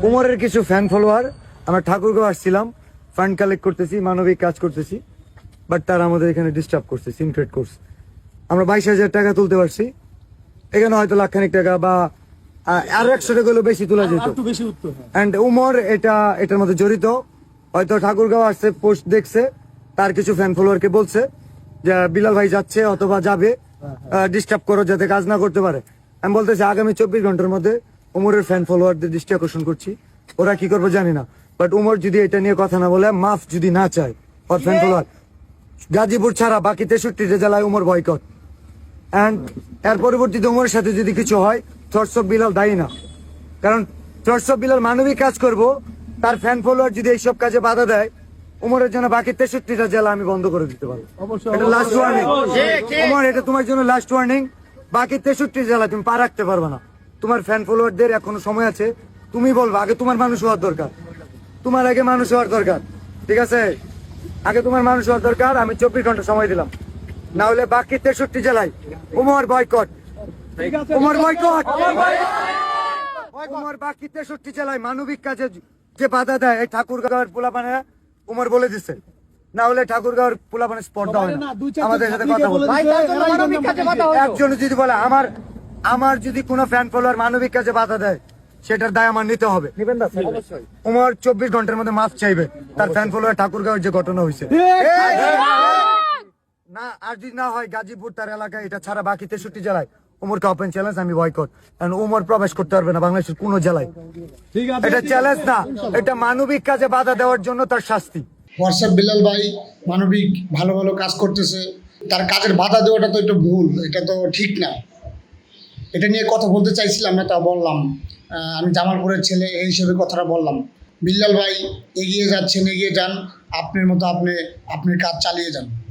উমরের কিছু fan follower, আমরা ঠাকুরগাঁও আসছিলাম, ফান্ড কালেক্ট করতেছি, মানবিক কাজ করতেছি, বাট তারা আমাদের এখানে ডিস্টার্ব করছে, সিনক্রেট করছে। আমরা 22,000 টাকা তুলতে পারছি, এখানে হয়তো লাখখানিক টাকা বা আর 100 টাকা হলেও বেশি তোলা যেত। এন্ড উমর এটার মধ্যে জড়িত, হয়তো ঠাকুরগাঁও আসছে, পোস্ট দেখছে, তার কিছু ফ্যান ফলোয়ারকে বলছে যে বিলাল ভাই যাচ্ছে অথবা যাবে, ডিস্টার্ব করো যাতে কাজ না করতে পারে। আমি বলতেছি আগামী 24 ঘন্টার মধ্যে উমরের ফ্যান ফলোয়ারদের দৃষ্টি আকর্ষণ করছি, ওরা কি করবে জানি না, বাট উমর যদি এটা নিয়ে কথা না বলে, মাফ যদি না চায় ওর ফ্যান ফলোয়ার, গাজীপুর ছাড়া বাকি 63 জেলায় উমর বয়কট। এন্ড এর পরবর্তীতে উমরের সাথে যদি কিছু হয়, থটস অফ বিলাল দায়ী না, কারণ থটস অফ বিলাল মানবিক কাজ করব, তার ফ্যান ফলোয়ার যদি এইসব কাজে বাধা দেয়, উমরের জন্য বাকি 63টা জেলা আমি বন্ধ করে দিতে পারবো। এটা লাস্ট ওয়ার্নিং উমর, এটা তোমার জন্য লাস্ট ওয়ার্নিং। বাকি 63 জেলা তুমি পা রাখতে পারবে না। তোমার ফ্যান ফলোয়ারদের এখনো সময় আছে, তুমি বলবো, আগে তোমার মানুষ হওয়ার দরকার, তোমার আগে মানুষ হওয়ার দরকার, ঠিক আছে? আগে তোমার মানুষ হওয়ার দরকার। আমি 24 ঘন্টা সময় দিলাম, না হলে বাকি 63 জেলায় উমর বয়কট, উমর বয়কট, উমর বাকি 63 জেলায় মানবিক কাজে যে বাধা দেয়, এই ঠাকুরগাঁওয়ের পোলাপানে উমর বলে দিচ্ছে, না হলে ঠাকুরগাঁওয়ের পোলাপানে স্পট দেওয়া হয় না। আমাদের সাথে কথা বলতে একজন যদি বলে আমার যদি কোনো ফ্যান ফলোয়ার মানবিক কাজে বাধা দেয়, সেটার দায় আমার নিতে হবে। উমর 24 ঘন্টার মধ্যে মাফ চাইবে তার ফ্যান ফলোয়ার ঠাকুরগাঁওয়ের যে ঘটনা হয়েছে না, আর যদি না হয় গাজীপুর তার এলাকায়, এটা ছাড়া বাকি 63 জেলায় উমরকে ওপেন চ্যালেঞ্জ, আমি বয়কট। কারণ উমর প্রবেশ করতে পারবে না বাংলাদেশের কোন জেলায়, এটা চ্যালেঞ্জ না, এটা মানবিক কাজে বাধা দেওয়ার জন্য তার শাস্তি। হোয়াটসঅ্যাপ বিলাল ভাই মানবিক ভালো ভালো কাজ করতেছে, তার কাজের বাধা দেওয়াটা তো একটু ভুল, এটা তো ঠিক না। এটা নিয়ে কথা বলতে চাইছিলাম না, তা বললাম। আমি জামালপুরের ছেলে এই হিসেবে কথাটা বললাম। বিল্লাল ভাই এগিয়ে যাচ্ছেন, এগিয়ে যান, আপনার মতো আপনি কাজ চালিয়ে যান।